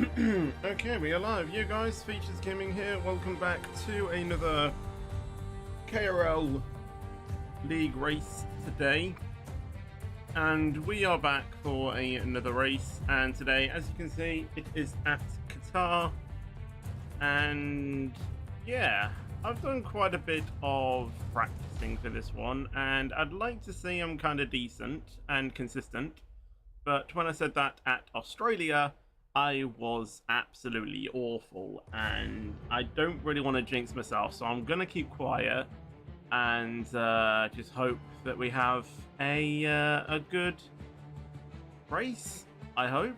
Okay, we are live. You guys, Features Gaming here. Welcome back to another KRL League race today. And we are back for another race. And today, as you can see, it is at Qatar. And yeah, I've done quite a bit of practicing for this one. And I'd like to say I'm kind of decent and consistent. But when I said that at Australia, I was absolutely awful, and I don't really want to jinx myself, so I'm gonna keep quiet and just hope that we have a good race. I hope.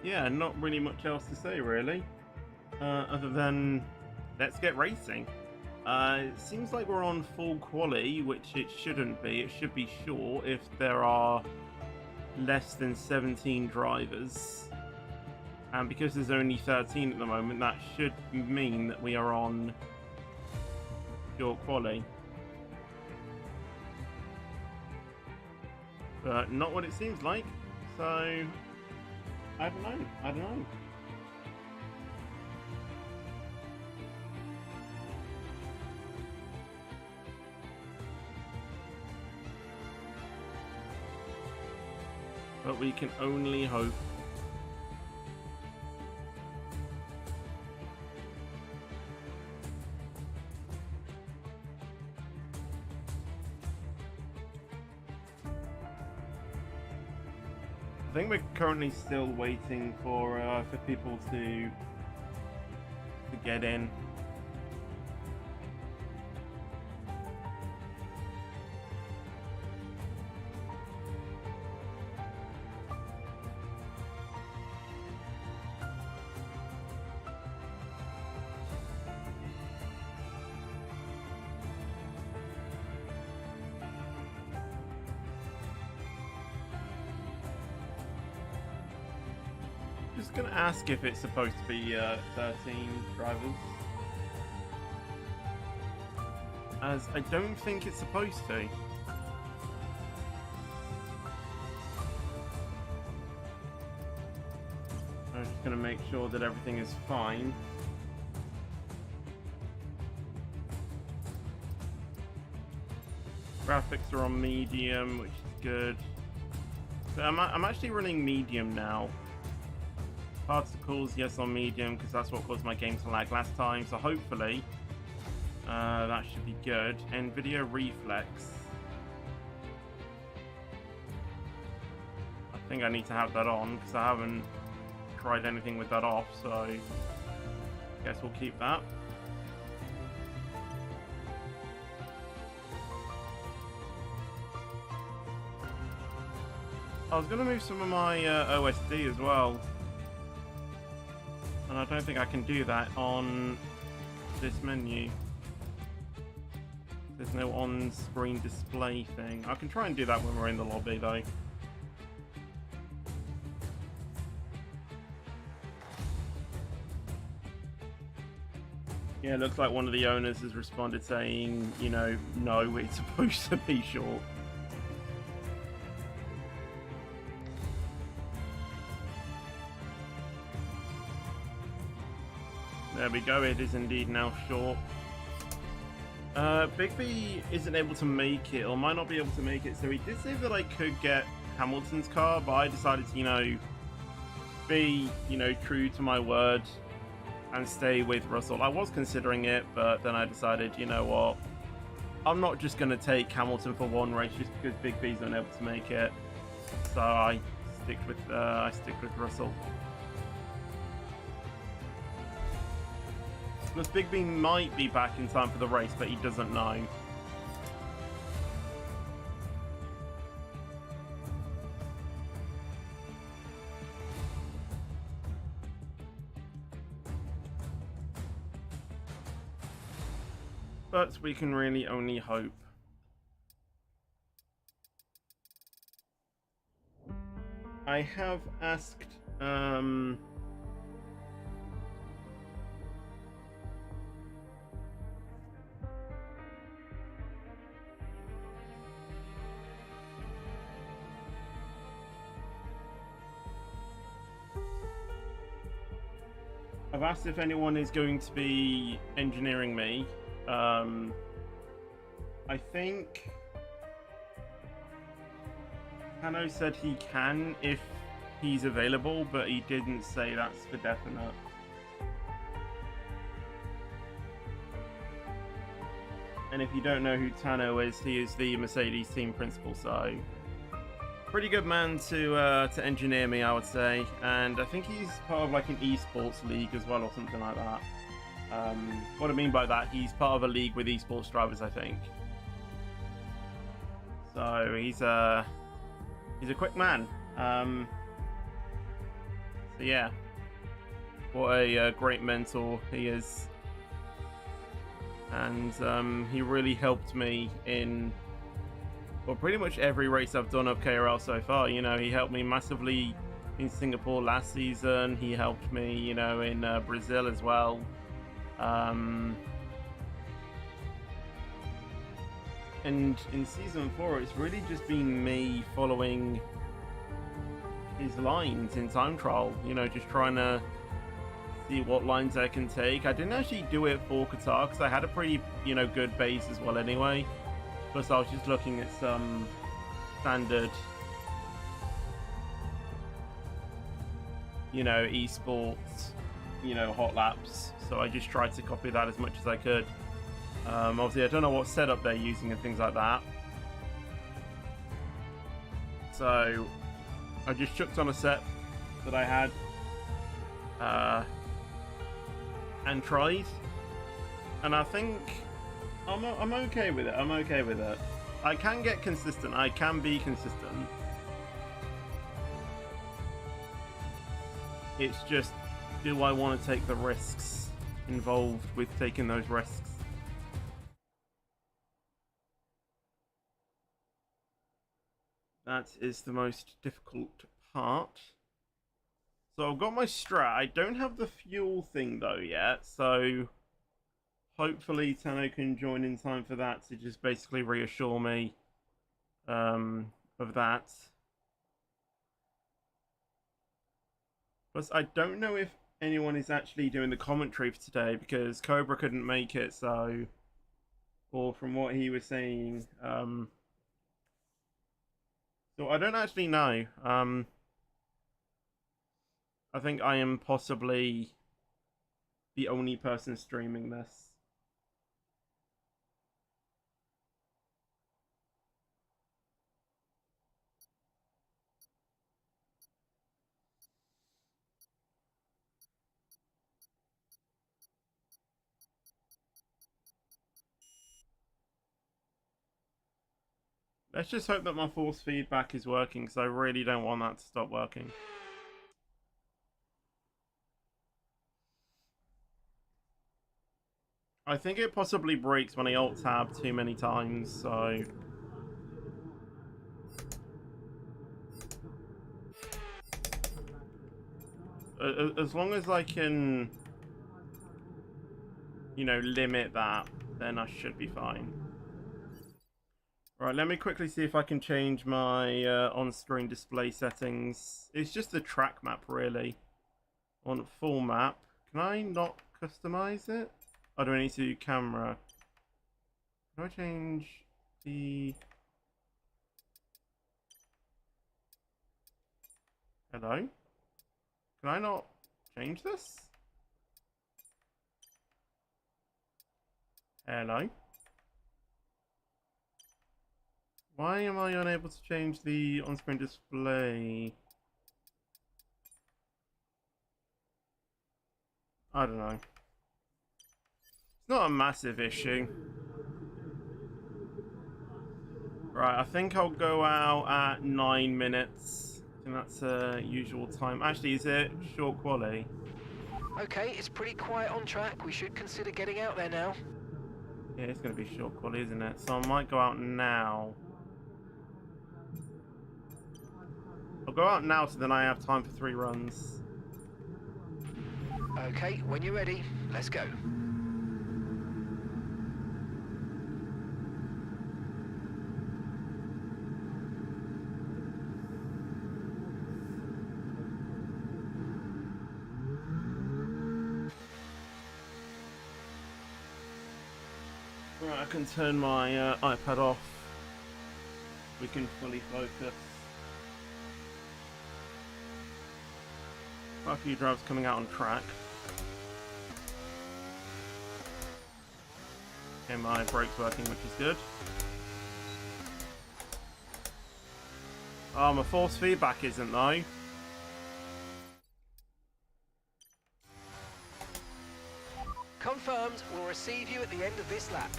Yeah, not really much else to say really, other than let's get racing. It seems like we're on full quali, which it shouldn't be. It should be short if there are less than 17 drivers, and because there's only 13 at the moment, that should mean that we are on pure quali, but not what it seems like, so I don't know. But we can only hope. I think we're currently still waiting for people to get in. Just gonna ask if it's supposed to be 13 drivers, as I don't think it's supposed to. I'm just gonna make sure that everything is fine. Graphics are on medium, which is good. So I'm actually running medium now. Particles, yes, on medium, because that's what caused my game to lag last time, so hopefully that should be good. NVIDIA Reflex. I think I need to have that on, because I haven't tried anything with that off, so I guess we'll keep that. I was going to move some of my OSD as well. And I don't think I can do that on this menu. There's no on-screen display thing. I can try and do that when we're in the lobby, though. Yeah, it looks like one of the owners has responded saying, you know, no, it's supposed to be short. There we go, it is indeed now short. Big B isn't able to make it, or might not be able to make it, so he did say that I could get Hamilton's car, but I decided to, you know, be, you know, true to my word and stay with Russell. I was considering it, but then I decided, you know what, I'm not just going to take Hamilton for one race just because Big B's unable to make it, so I stick with Russell. Plus, Big B might be back in time for the race, but he doesn't know. But we can really only hope. I have asked I've asked if anyone is going to be engineering me. I think Hanno said he can if he's available, but he didn't say that's for definite. And if you don't know who Tano is, he is the Mercedes team principal, so pretty good man to engineer me, I would say. And I think he's part of like an esports league as well, or something like that. What I mean by that, he's part of a league with esports drivers, I think. So he's a quick man. So yeah, what a great mentor he is. And he really helped me in, well, pretty much every race I've done of KRL so far. You know, he helped me massively in Singapore last season. He helped me, you know, in Brazil as well. And in season 4, it's really just been me following his lines in time trial. You know, just trying to see what lines I can take. I didn't actually do it for Qatar because I had a pretty, you know, good base as well anyway. Plus I was just looking at some standard, you know, esports, you know, hot laps. So I just tried to copy that as much as I could. Obviously I don't know what setup they're using and things like that. So I just chucked on a set that I had. And tried, and I think I'm okay with it. I'm okay with it. I can get consistent. I can be consistent. It's just, do I want to take the risks involved with taking those risks? That is the most difficult part. So I've got my strat. I don't have the fuel thing though yet, so hopefully Tano can join in time for that to just basically reassure me of that. Plus, I don't know if anyone is actually doing the commentary for today because Cobra couldn't make it, so, or from what he was saying, so I don't actually know. I think I am possibly the only person streaming this. Let's just hope that my force feedback is working, because I really don't want that to stop working. I think it possibly breaks when I alt-tab too many times, so... As long as I can, you know, limit that, then I should be fine. Right, let me quickly see if I can change my on-screen display settings. It's just the track map, really. On full map. Can I not customize it? Oh, do I need to do camera? Can I change the... Hello? Can I not change this? Hello? Why am I unable to change the on-screen display? I don't know. It's not a massive issue. Right, I think I'll go out at 9 minutes. I think that's a usual time. Actually, is it short quali? Okay, it's pretty quiet on track. We should consider getting out there now. Yeah, it's going to be short quali, isn't it? So I might go out now. I'll go out now so then I have time for 3 runs. Okay, when you're ready, let's go. Right, I can turn my iPad off. We can fully focus. Quite a few drivers coming out on track. Okay, my brake's working, which is good. Oh, my force feedback isn't though. Confirmed, we'll receive you at the end of this lap.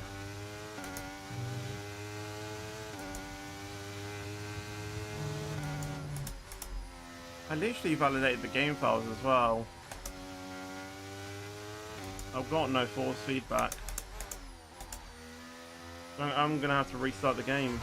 I literally validated the game files as well. I've got no force feedback. I'm gonna have to restart the game.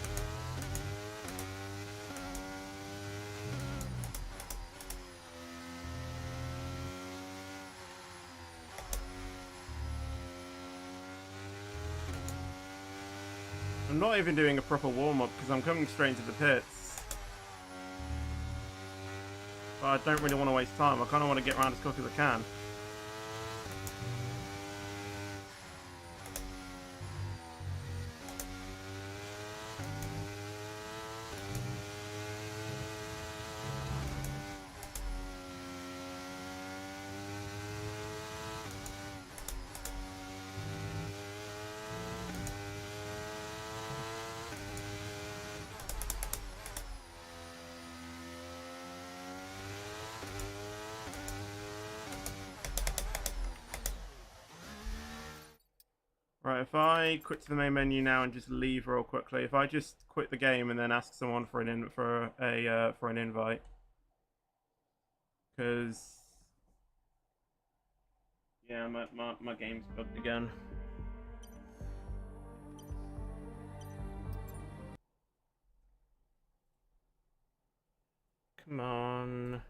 I'm not even doing a proper warm-up because I'm coming straight into the pits. But I don't really want to waste time. I kind of want to get around as quick as I can. Right, if I quit to the main menu now and just leave real quickly, if I just quit the game and then ask someone for an invite, because yeah, my game's bugged again. Come on.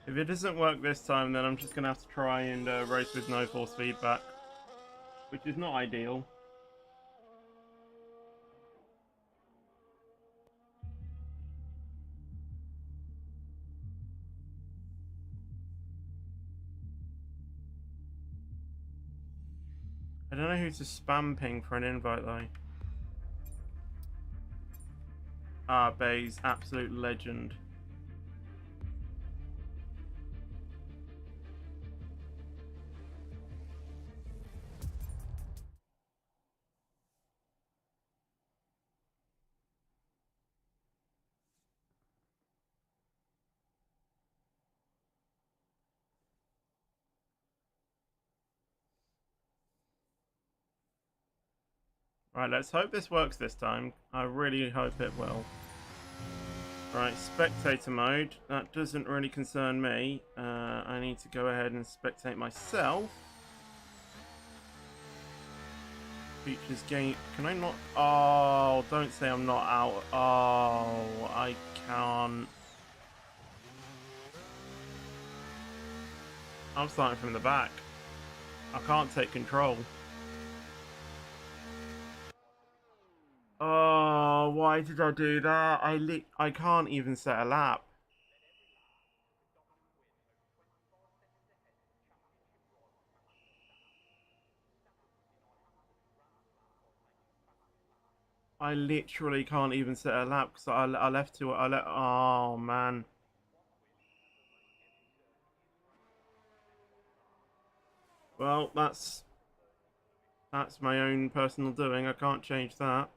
If it doesn't work this time, then I'm just going to have to try and race with no force feedback, which is not ideal. I don't know who to spam ping for an invite though. Ah, Bayes, absolute legend. Right, let's hope this works this time. I really hope it will. Right, spectator mode. That doesn't really concern me. I need to go ahead and spectate myself. Features game. Can I not? Oh, don't say I'm not out. Oh, I can't. I'm starting from the back. I can't take control. Oh, why did I do that? I can't even set a lap. I literally can't even set a lap because I left to I let. Oh man. Well, that's my own personal doing. I can't change that.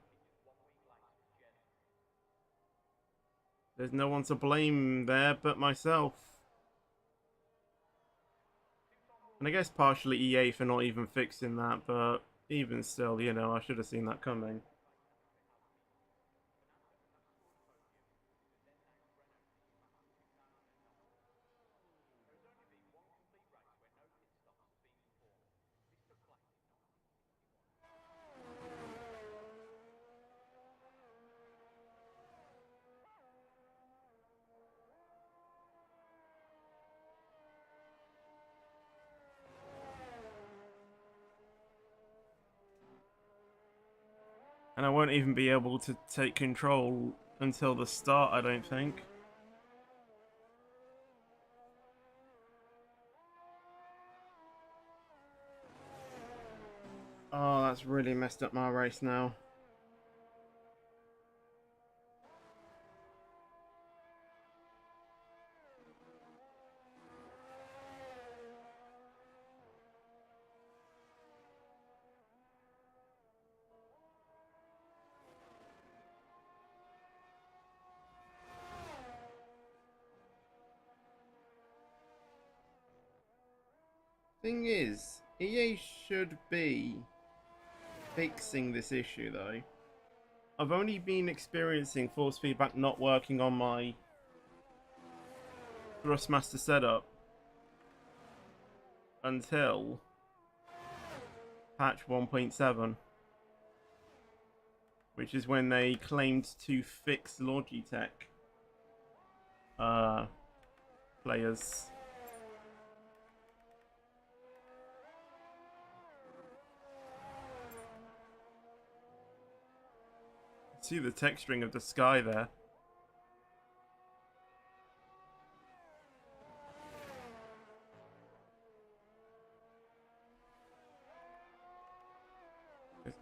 There's no one to blame there but myself. And I guess partially EA for not even fixing that, but even still, you know, I should have seen that coming. And I won't even be able to take control until the start, I don't think. Oh, that's really messed up my race now. Thing is, EA should be fixing this issue though. I've only been experiencing force feedback not working on my Thrustmaster setup until patch 1.7, which is when they claimed to fix Logitech players. See the texturing of the sky there.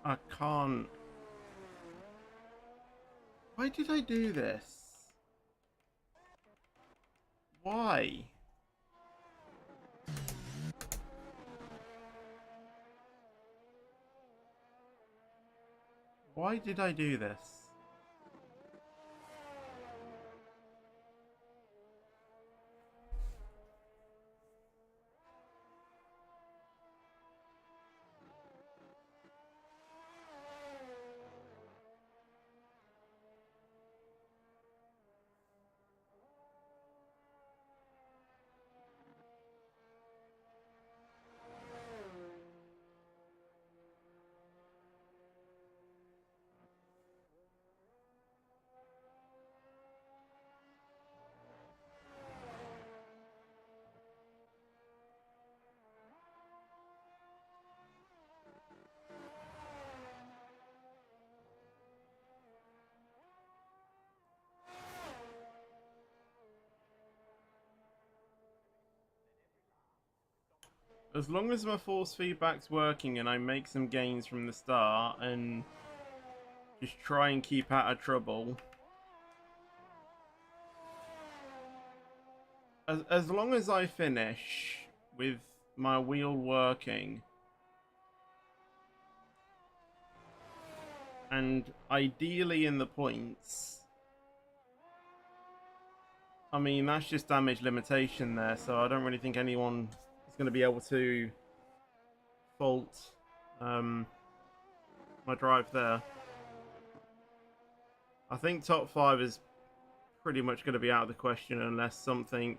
I can't. Why did I do this? Why? Why did I do this? As long as my force feedback's working and I make some gains from the start and just try and keep out of trouble. As long as I finish with my wheel working and ideally in the points, I mean, that's just damage limitation there, so I don't really think anyone is going to be able to fault my drive there. I think top 5 is pretty much going to be out of the question unless something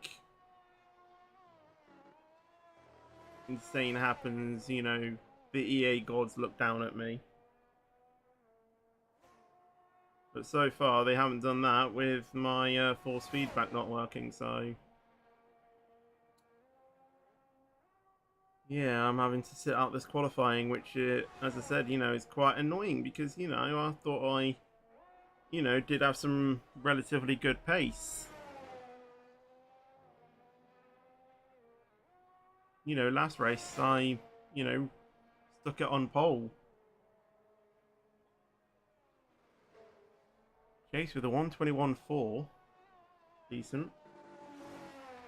insane happens, you know, the EA gods look down at me. But so far they haven't done that with my force feedback not working, so yeah, I'm having to sit out this qualifying, which, as I said, you know, is quite annoying because, you know, I thought I, you know, did have some relatively good pace. You know, last race I, you know, stuck it on pole. Chase with a 121.4. Decent.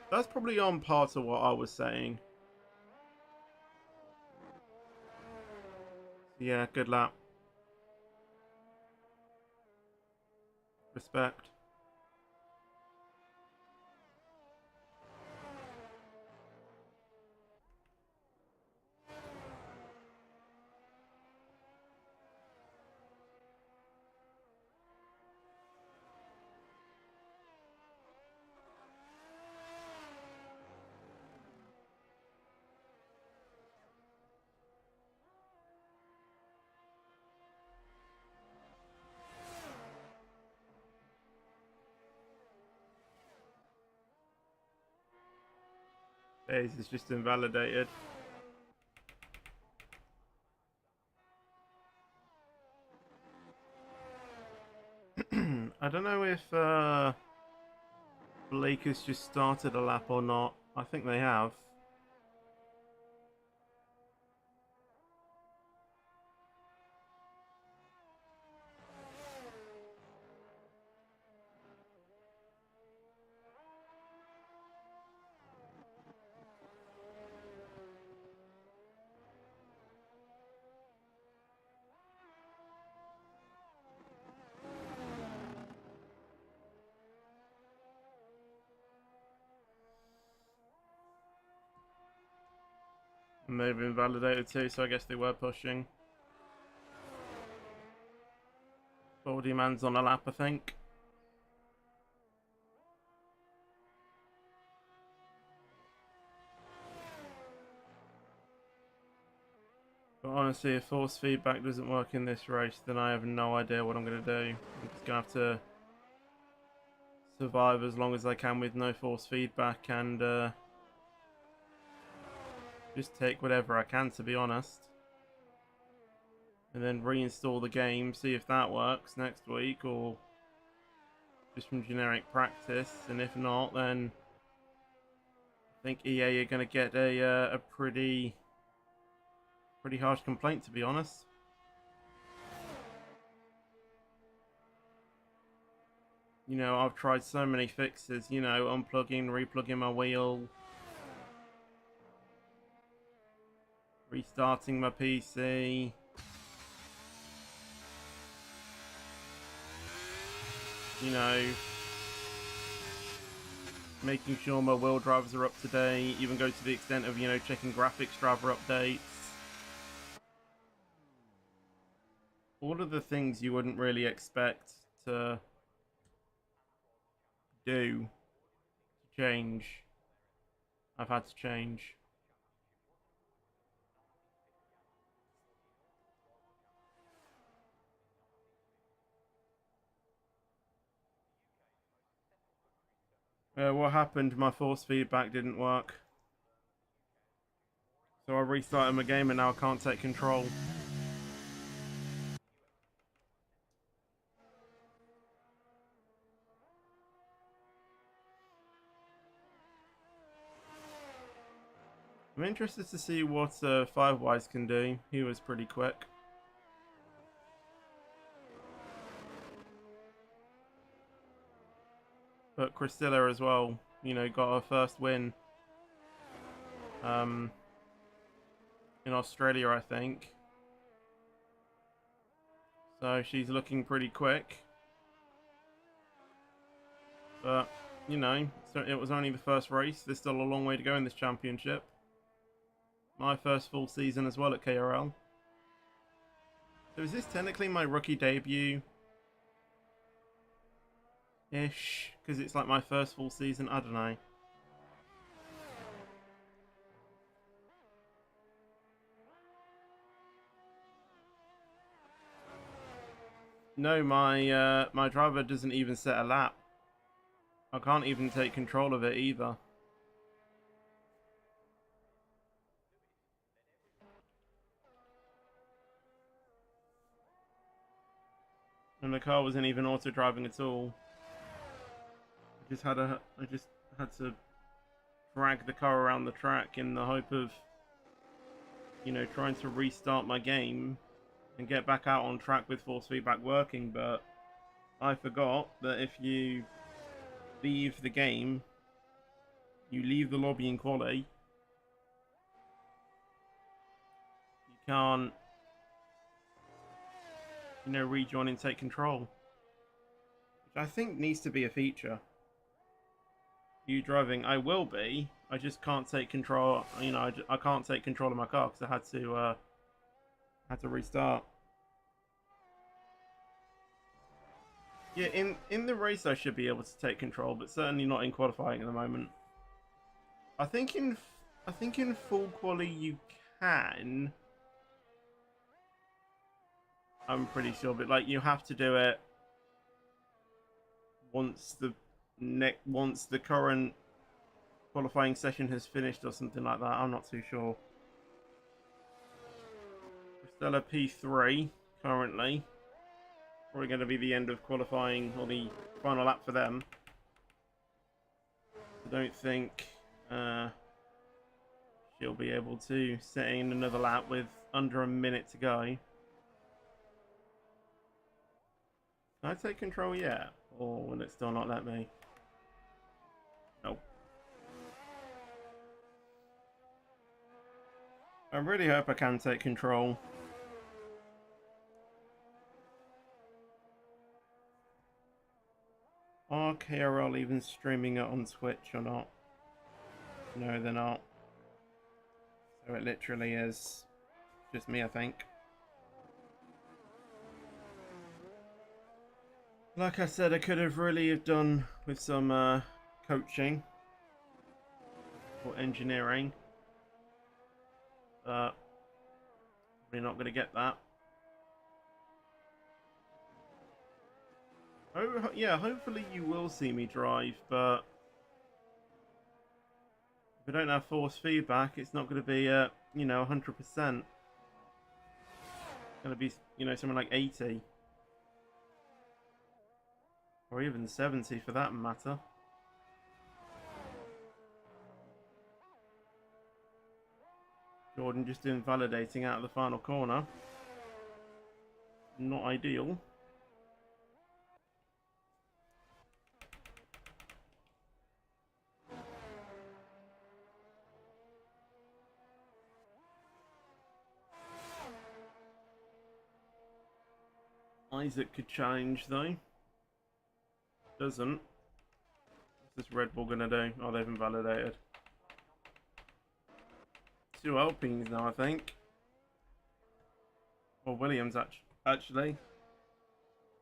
That's probably on par to what I was saying. Yeah, good lap. Respect. Base is just invalidated. I don't know if Blake has just started a lap or not. I think they have. And they've been validated too, so I guess they were pushing. 40 man's on a lap, I think. But honestly, if force feedback doesn't work in this race, then I have no idea what I'm going to do. I'm just going to have to survive as long as I can with no force feedback and just take whatever I can, to be honest. And then reinstall the game, see if that works next week, or just from generic practice. And if not, then I think EA are going to get a pretty harsh complaint, to be honest. You know, I've tried so many fixes, you know, unplugging, replugging my wheel, restarting my PC. You know, making sure my wheel drivers are up to date, even go to the extent of, you know, checking graphics driver updates. All of the things you wouldn't really expect to do to change, I've had to change. What happened? My force feedback didn't work. So I restarted my game and now I can't take control. I'm interested to see what Five Wise can do. He was pretty quick. But Christilla as well, you know, got her first win in Australia, I think. So she's looking pretty quick. But, you know, so it was only the first race. There's still a long way to go in this championship. My first full season as well at KRL. So is this technically my rookie debut? Ish, because it's like my first full season. I don't know. No, my driver doesn't even set a lap. I can't even take control of it either. And the car wasn't even auto driving at all. I just had to drag the car around the track in the hope of, you know, trying to restart my game and get back out on track with force feedback working. But I forgot that if you leave the game, you leave the lobby in quali, you can't, you know, rejoin and take control, which I think needs to be a feature. You driving, I will be. I just can't take control. You know, I can't take control of my car because I had to restart. Yeah, in the race I should be able to take control, but certainly not in qualifying at the moment. I think in full quali you can. I'm pretty sure, but like you have to do it once the current qualifying session has finished or something like that. I'm not too sure. We're still at P3 currently. Probably going to be the end of qualifying, or the final lap for them. I don't think she'll be able to set in another lap with under a minute to go. Can I take control yet? Or will it still not let me? Nope. I really hope I can take control. Are KRL even streaming it on Twitch or not? No, they're not. So it literally is just me, I think. Like I said, I could have really have done with some coaching or engineering, but we're not going to get that. Oh, yeah, hopefully you will see me drive, but if we don't have force feedback, it's not going to be, 100%. It's going to be, something like 80. Or even 70 for that matter. Jordan just invalidating out of the final corner. Not ideal. Isaac could challenge though. Doesn't. What's this Red Bull gonna do? Oh, they've invalidated. 2 Alpines now, I think. Or Williams, actually.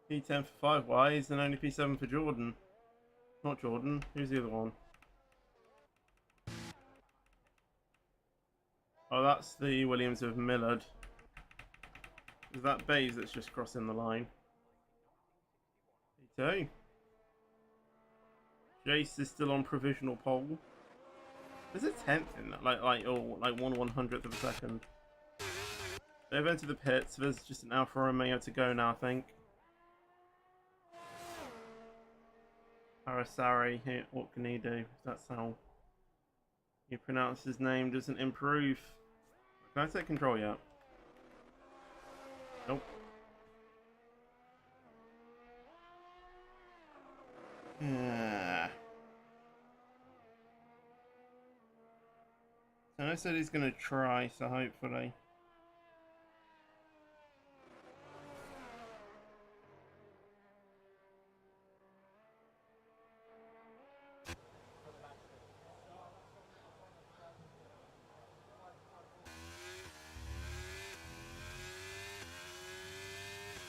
P10 for 5 Ys and only P7 for Jordan. Not Jordan. Who's the other one? Oh, that's the Williams of Millard. Is that Bays that's just crossing the line? P2. Jace is still on provisional pole. There's a 10th in that, like 1/100th of a second. They've entered the pits. There's just an Alfa Romeo to go now, I think. Arasari, what can he do? That's how he pronounces his name. Doesn't improve. Can I take control yet? Nope. So I said he's going to try, so hopefully.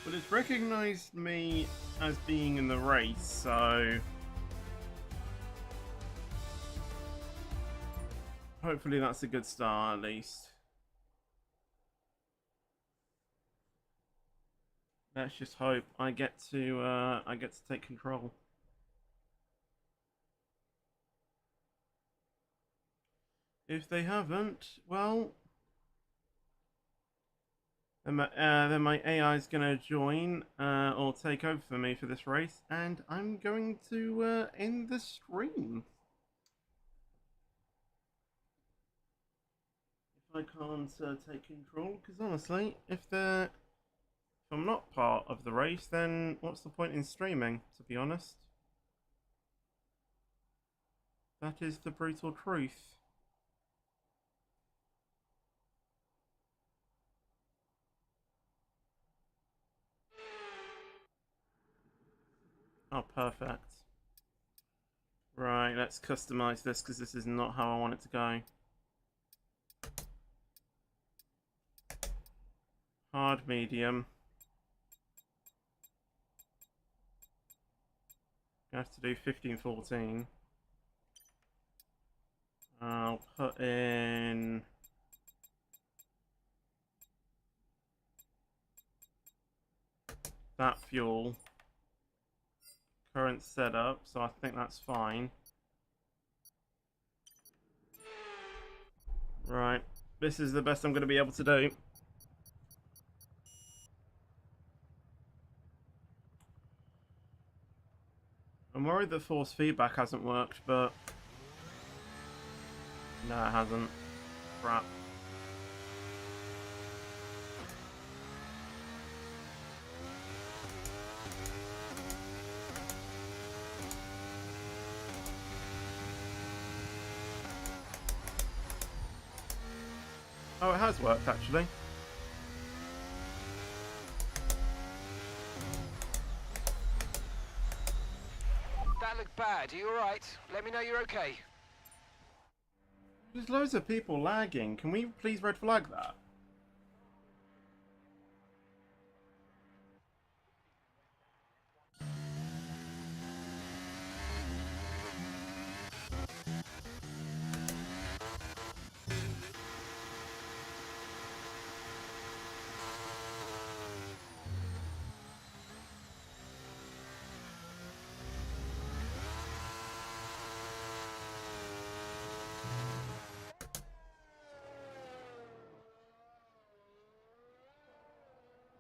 But it's recognized me as being in the race, so hopefully that's a good start at least. Let's just hope I get to take control. If they haven't, well, then my AI is gonna join or take over for me for this race, and I'm going to end the stream. If I can't take control, because honestly, if I'm not part of the race, then what's the point in streaming, to be honest? That is the brutal truth. Oh, perfect. Right, let's customize this, because this is not how I want it to go. Hard, medium. I have to do 15-14. I'll put in that fuel. Current setup, so I think that's fine. Right, this is the best I'm going to be able to do. I'm worried that force feedback hasn't worked, but... No, it hasn't. Crap. Oh, it has worked, actually. That looked bad. Are you alright? Let me know you're okay. There's loads of people lagging. Can we please red flag that?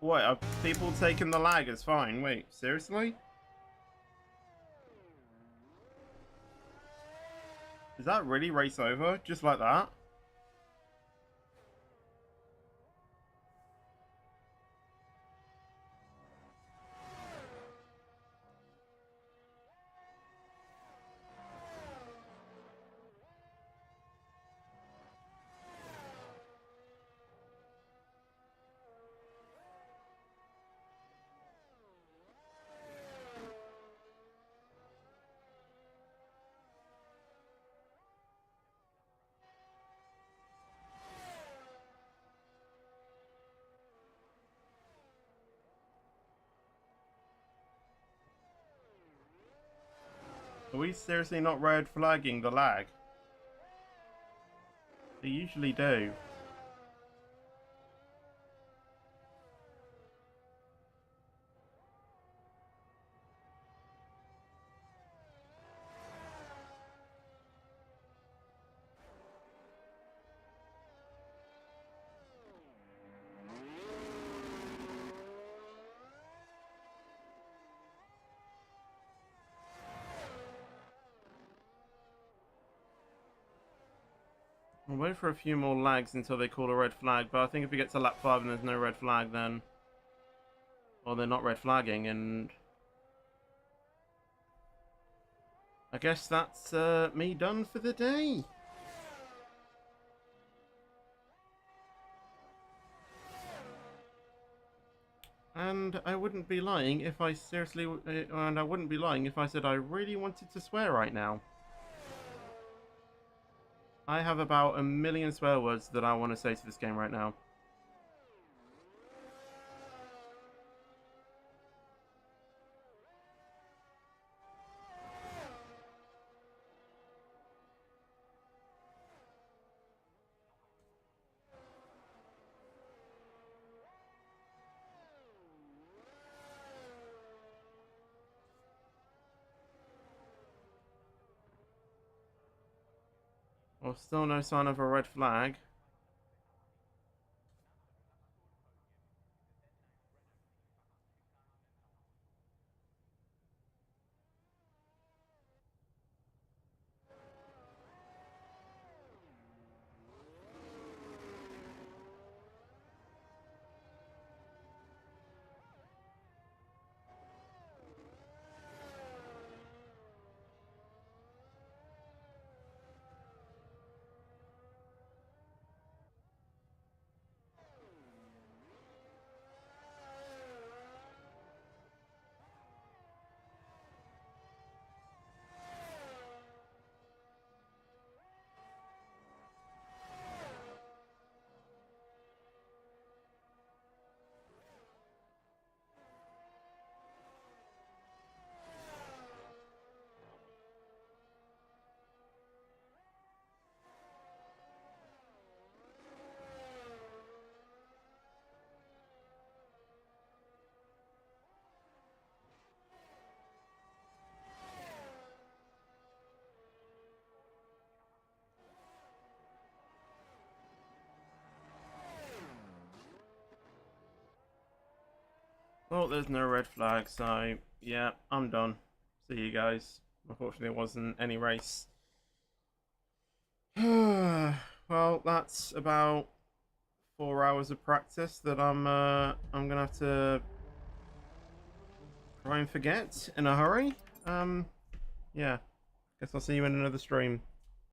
What, are people taking the lag as fine? Wait, seriously? Is that really race over? Just like that? Are we seriously not red flagging the lag? They usually do. I'll wait for a few more lags until they call a red flag, but I think if we get to lap 5 and there's no red flag, then... Well, they're not red flagging, and... I guess that's me done for the day. And I wouldn't be lying if I seriously... and I wouldn't be lying if I said I really wanted to swear right now. I have about 1,000,000 swear words that I want to say to this game right now. Well, still no sign of a red flag. Well, there's no red flag, so yeah, I'm done. see you guys. Unfortunately, it wasn't any race. Well, that's about 4 hours of practice that I'm gonna have to try and forget in a hurry. Yeah. Guess I'll see you in another stream.